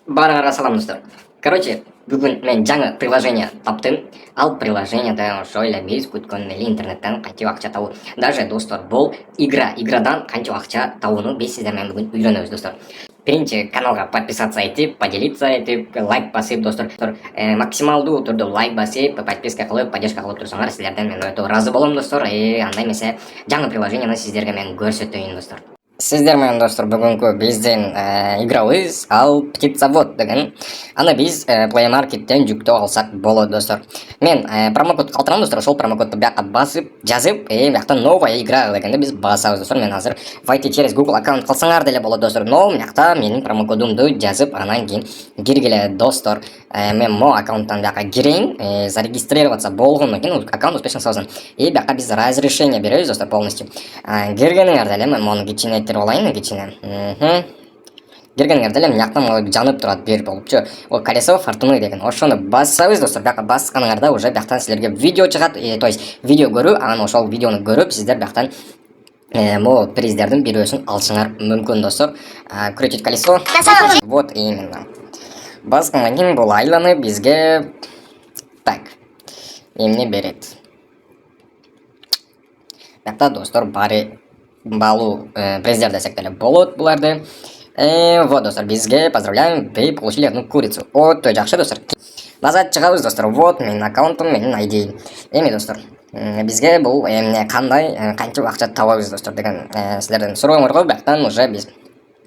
Барыңарға салам достар. Короче, бүгін мен жаңа приложение таптым. Ал приложениеде ошо эле биз күткөн эле интернеттен кантип акча табуу. Даже достор, бул иградан кантип акча табууну биз сиздер менен бүгүн үйрөнөбүз достор. Биринчи каналга подписаться этип, поделиться этип, лайк басып достор. Максималдуу түрдө лайк басып, подписка кылып, поддержка кылып турсаңар, сиздерден мен өтө ыраазы болом достор. Андай эмесе жаңы приложениени сиздерге мен көрсөтөйүн достор. Сиздер менен достор бүгүнкү биздин играбыз ал птицавод деген. Аны биз Play Market'тен жүктөп алсак болот достор. Мен промокод калтырам достор, ошол промокодду бияка басып, жазып, бияктан новая игра дегенде биз басабыз достор. Мен азыр войти через Google аккаунт кылсаңар деле болот достор. Но бияка менин промокодумду жазып, анан кийин киргиле достор. Мен мо аккаунттан бияка кирейин, зарегистрироваться болгондон кийин аккаунт успешно создан. Бияка биз разрешение беребиз достор полностью. Киргениңерде эле мен мону кичине олайын кичине. Киргениңерде эле мыяктан жанып турат бир болупчу. Ол колесо фортуны деген. Ошону бассабыз достор. Бияка басканыңарда уже бияктан силерге видео чыгат, то есть видео көрүү, анан ошол видеону көрүп сиздер бияктан могу приздердин бирөөсүн алышыңар мүмкүн достор. Крутить колесо. Вот именно. Баскандан кийин бул айланып бизге так эмне берет. Бияка достор балу приздер десек деле болот буларды. Вот достор, бизге поздравляем, вы получили одну курицу. Өтө жакшы достор. Назад чыгабыз достор. Вот менин аккаунтум, менин ID. Эми достор, бизге бул эмне кантип акча табабыз достор деген силерден сурооңорго бияктан уже биз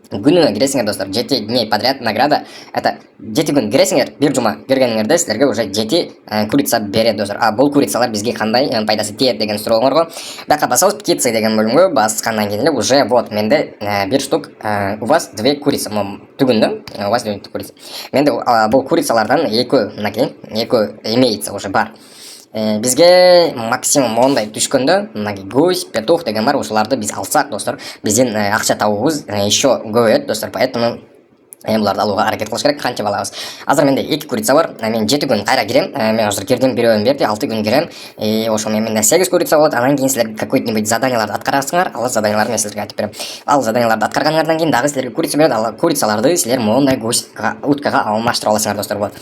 күнүнө киресиңер достор. 7 дней подряд награда. Это 7 күн киресиңер, бир жума киргениңерде силерге уже 7 курица берет достор. Бул курицалар бизге кандай пайдасы тиет деген сурооңорго бияка басабыз птицы деген бөлүмгө. Баскандан кийин эле уже вот менде бир штук, у вас 2 курица. Түгүндө у вас 2 курица. Менде бул курицалардан экөө имеется уже бар. Бизге максимум мондай түшкөндө гусь, петух деген бар, ошоларды биз алсак достор, биздин акча табуубуз еще көбөйөт достор. Поэтому буларды алууга аракет кылыш керек. Кантип алабыз? Азыр менде 2 курица бар. Мен 7 күн кайра кирем. Мен азыр кирдим, бирөөнү берди, 6 күн кирем. Ошо менде 8 курица болот. Анан кийин силер какой-нибудь заданияларды аткарасыңар. Ал заданияларды мен силерге айтып берем. Ал заданияларды аткарганыңардан кийин дагы силерге курица берет. Ал курицаларды силер мондай гуська, уткага алмаштыра аласыңар достор. Вот.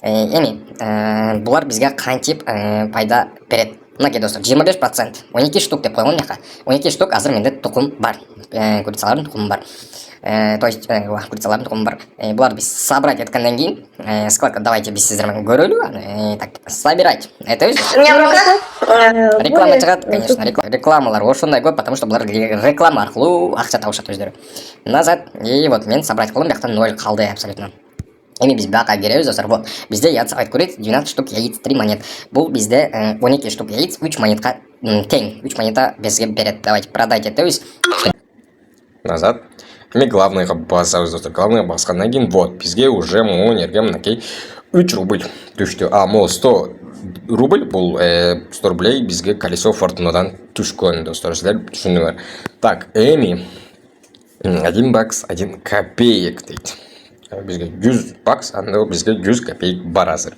Эми булар бизге кантип пайда берет? Мынакей достор, 25%, 12 штук деп койгон жака. 12 штук азыр менде тукум бар. Курицалардын тукуму бар. То есть курицалардын тукуму бар. Буларды биз собрать эткенден кийин сколько, давайте биз сиздер менен көрөлү. Так, собирать. Этебиз. Реклама чыгат, конечно. Рекламалар ошондой көп, потому что булар реклама аркылуу акча табышат өздөрү. Назад. Вот мен собрать кылдым, бияктан 0 калды абсолютно. Эми биз бияка киребиз достор. Вот бизде яйца куриц, 12 штук яиц, 3 монет. Бул бизде 12 штук яиц 3 монетка тең. 3 монета бизге берет. Давайте продать этебиз. Назад. Эми главныйга басабыз достор. Главныйга баскандан кийин вот бизге уже могу энергия мынакей 3 рубль түштү. Могу 100 рубль бул 100 рублей бизге колесо фортунадан түшкөн достор. Силер түшүндүңөр. Так, эми 1 бакс 1 копеек дейт. Бизге 100 бакс, анда бизге 100 копеек бар азыр.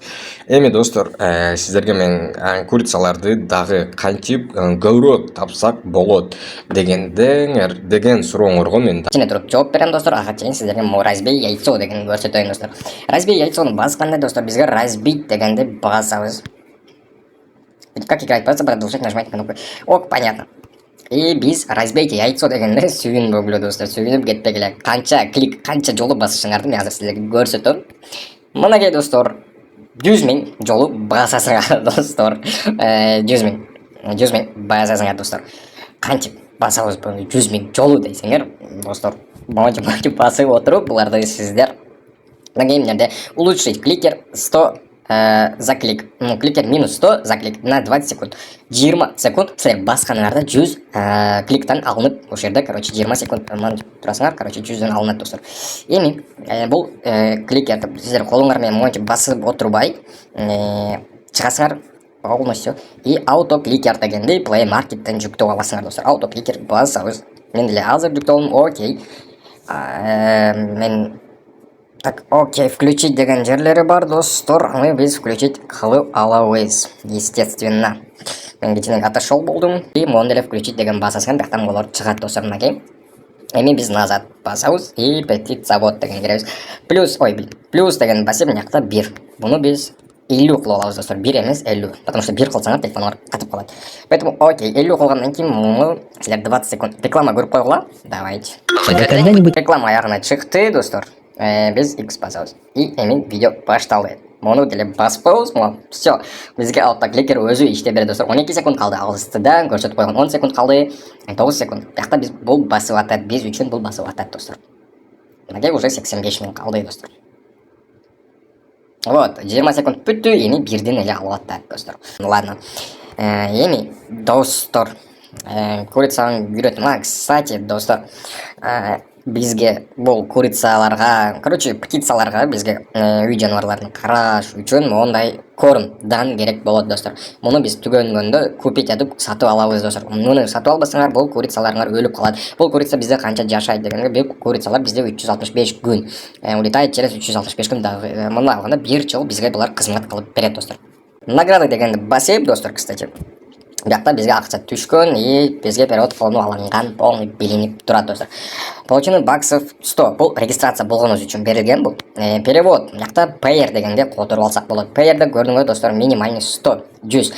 Эми достор, сиздерге мен курицаларды дагы кантип көбүрөөк тапсак болот деген сурооңорго мен кичине туруп жооп берем достор. Ага чейин сиздерге разбей яйцо деген көрсөтөйүн достор. Разбей яйцону басканда достор бизге разбить дегенди басабыз. Как играть? Просто продолжать нажимать кнопку. Ок, понятно. Биз разбейте яйцо дегенде сүйүнбөгүлө достор, сүйүнүп кетпегиле. Канча клик, канча жолу басышыңарды мен азыр силерге көрсөтөм. Мынакей достор, 100 000 жолу басасыңар достор. 100 000 басасыңар достор. Кантип басабыз буну 100 000 жолу дейсиңер достор. Мончу басып отуруп буларды сиздер мынакей улучшить кликер 100 за клик. Кликер минус 100 за клик на 20 секунд. 20 секунд силер басканыңарда 100 кликтен алынып, ошол жерде, короче, 20 секунд турасыңар, короче, 100дөн алынат достор. Эми бул кликерди сиздер колуңар менен мончу басып отурбай чыгасыңар полностью и auto кликер дегенди Play Market'тен жүктөп аласыңар достор. Auto кликер басабыз. Мен деле азыр жүктөп алдым. Окей. Мен так, окей, включить деген жерлери бар достор. Аны биз включить кылып алабыз, естественно. Мен кичине отошел болдум. И могу деле включить деген басасың, бияктан болор чыгат достор. Мынакей эми биз назад басабыз и птицавод деген беребиз. Плюс деген басып мынакта 1. Буну биз 50 кылып алабыз достор. 1 эмес 50. Потому что 1 кылсаңар телефоңор катып калат. Поэтому окей, 50 кылгандан кийин муну силер 20 секунд реклама көрүп койгула. Давайте. Когда-нибудь Реклама аягына чыкты достор. Биз X басабыз. И эми видео башталды. Мону деле басып коебуз. Все. Бизге автокликер өзү иштеп берет достор. 12 секунд калды. Алыстыдан көрсөтүп койгон. 10 секунд калды. 9 секунд. Биякта биз бул басып атат. Биз үчүн бул басып атат достор. Мынакей уже 85 миң калды достор. Вот, 20 секунд бүттү. Эми бирден эле алып атат достор. Ладно. Эми достор, курицаны үйрөтүм. Кстати, достор, бизге бул курицаларга, короче, птицаларга бизге үй жаныбарларын караш үчүн мондай кормдан керек болот достор. Муну биз түгөнгөндө купить этип сатып алабыз достор. Муну сатып албасаңар бул курицаларыңар өлүп калат. Бул курица бизде канча жашайт дегенге, бул курицалар бизде 365 күн улетает через 365 күн. Мына алганда 1 жыл бизге булар кызмат кылып берет достор. Награда дегенди басып достор, кстати. Биякта бизге акча түшкөн и бизге перевод кылууну алынган полный билинип турат достор. Получено баксов 100. Бул регистрация болгонуз үчүн берилген бул. Перевод биякта Payer дегенде которуп алсак болот. Payer'де көрдүңөр достор, минимальный 100, 100.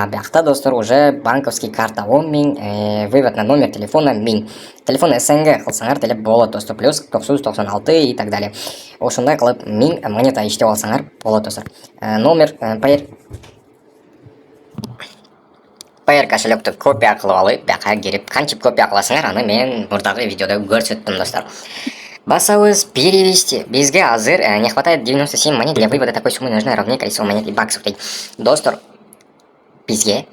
Биякта достор уже банковский карта 10 миң, вывод на номер телефона 1000. Телефон СНГ кылсаңар деле болот достор. Плюс 996 и так далее. Ошондой кылып 1000 монета иштеп алсаңар болот достор. Номер Payer кошелекту копия кылып алып, бияка кирип, кантип копия кыласыңар, аны мен мурдагы видеодо көрсөттүм достор. Басабыз перевести. Бизге азыр не хватает 97 монет для вывода такой суммы, нужно равное количество монет и баксов. Достор, бизге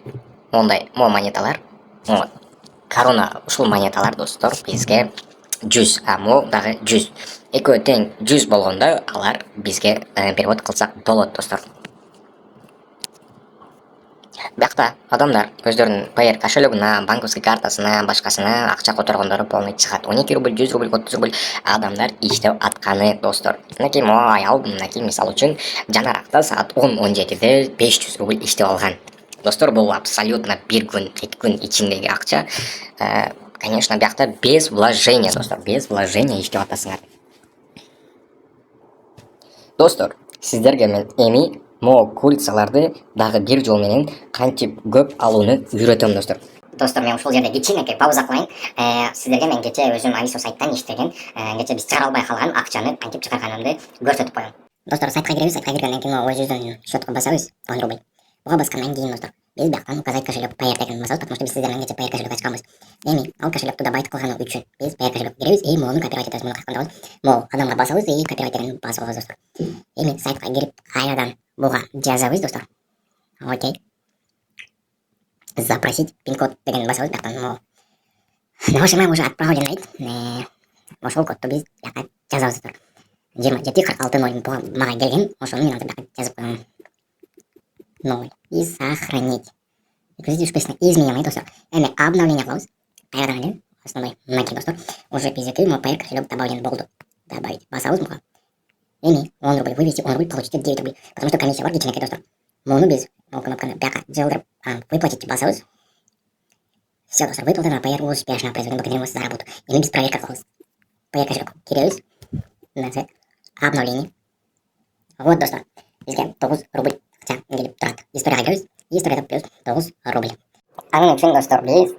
мондай монеталар, корона ушул монеталар достор, бизге 100, мо дагы 100. Экөө тең 100 болгондо алар бизге перевод кылсак болот достор. Биякта адамдар өздөрүнүн Payer кошелегуна, банковский картасына, башкасына акча которгондору полный чыгат. 12 рубль, 100 рубль, 30 рубль адамдар иштеп атканы достор. Мынакей могу аял, мынакей мисал үчүн жанаракта саат 10-17де 500 рубль иштеп алган. Достор, бул абсолютно 1 күн, 2 күн ичиндеги акча. Конечно, биякта без вложения достор, без вложения иштеп атасыңар. Достор, сиздерге мен эми курицаларды дагы 1 жол менен кантип көп алууну үйрөтөм достор. Достор, мен ушул жерде кичинекей пауза кылайын. Сиздерге мен кече өзүм Алисо сайттан иштеген, кече биз чыгара албай калган акчаны кантип чыгарганымды көрсөтүп коем. Достор, сайтка киребиз, сайтка киргенден кийин ой жүздөн счетко басабыз 10 рубль. Буга баскандан кийин достор, биз бияктан указать кошелек Payer деген басабыз, потому что биз сиздер менен кече Payer кошелек ачканбыз. Эми ал кошелекти добавить кылганы үчүн биз Payer кошелек киребиз и мону копировать этебиз. Муну кайткандабыз. Адамга басабыз и копировать дегенди басып алабыз достор. Эми сайтка кирип кайрадан буга жазабыз достор. Окей. Запросить пин-код деген басабыз бияктан. Нажимаем уже отправлен дейт. Ошол кодду биз бияка жазабыз достор. 2746 мага келген, ошону мен азыр бияка жазып коем. 0 и сохранить. Реквизиты успешно изменены достор. Эми обновление кылабыз. Кайрадан эле основной мынакей достор. Уже биздики Payer кошелек добавлен болду. Добавить басабыз буга. Эми 10 рубль вывести, 10 рубль получите 9 рублей. Потому что комиссия бар кичинекей достор. Мону биз кнопканы бияка жылдырып выплатить басабыз. Все достор, выплата на Payer успешно произведена, благодарим вас за работу. Эми биз проверка кылабыз. Payer кошелек киребиз. Назад. Обновление. Вот достор, бизге 9 рубль акча келип турат. Историяга киребиз. Историяда плюс 9 рубль. Анын үчүн достор, биз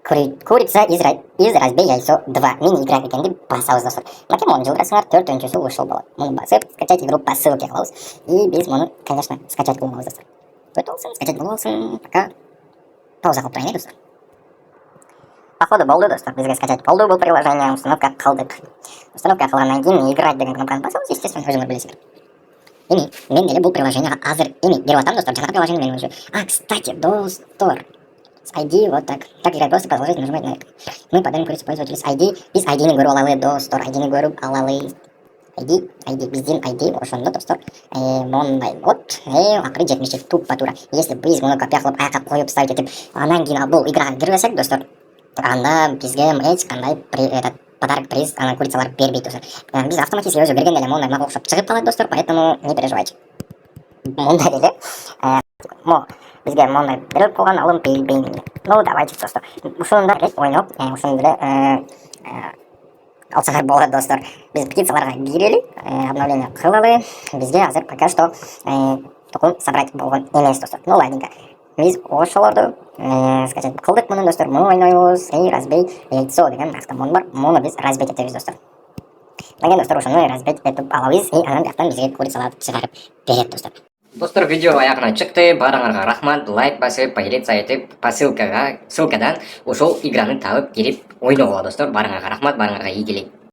курица из разбей яйцо 2 мини-игра дегенди басабыз достор. Мынакей мону жылдырасыңар, 4-өнчүсү ушул болот. Муну басып, скачать игру по ссылке кылабыз. И биз муну, конечно, скачать кылабыз достор. Өтүп алсын, скачать болуп алсын. Пока пауза кылып турайын достор. Походу болду достор, бизге скачать болду бул приложение, установка кылдык. Установка кылгандан кийин играть деген кнопканы басабыз, естественно, өзүңөр билесиңер. Эми мен деле бул приложенияга азыр кирип атам достор, жанагы приложение менин өзү. Кстати, достор, с ID вот так. Так играть просто продолжать нажимать на это. Мы подаем курицу пользователя с ID. Биз ID-ни көрүп алалы достор, ID-ни көрүп алалы. ID, биздин ID ошондо достор. Мондай вот, акыры 70 туппа туура. Если биз муну копия кылып аяка коюп ставить этип, анан кийин бул играга кирбесек достор, анда бизге эч кандай подарок приз курицалар бербейт достор. Биз автоматически өзү бергенде эле мондай мага окшоп чыгып калат достор, поэтому не переживайте. Мондай эле бизге мондай берип койгон алым берилбейт. Ну давайте достор, ушуну да ойноп, ушуну деле алсаңар болады достар. Біз птицаларға кирели, обновление кылалы. Бизге азыр пока что тукум собрать болгон эмес достар. Ну ладненько. Biz ошолорду скачать кылдык муну достор. Муну ойнойбуз. Разбей яйцо деген автомон бар. Муну биз разбейт этебиз достор. Деген достор ошону разбейт этип алабыз. Анан бияктан бизге курицаларды чыгарып берет достор. Достор, видео аягына чыкты. Барыңарга рахмат. Лайк басып, поделиться этип, ссылкадан ошол играны табып кирип ойногула достор. Барыңарга рахмат, барыңарга ийгилик.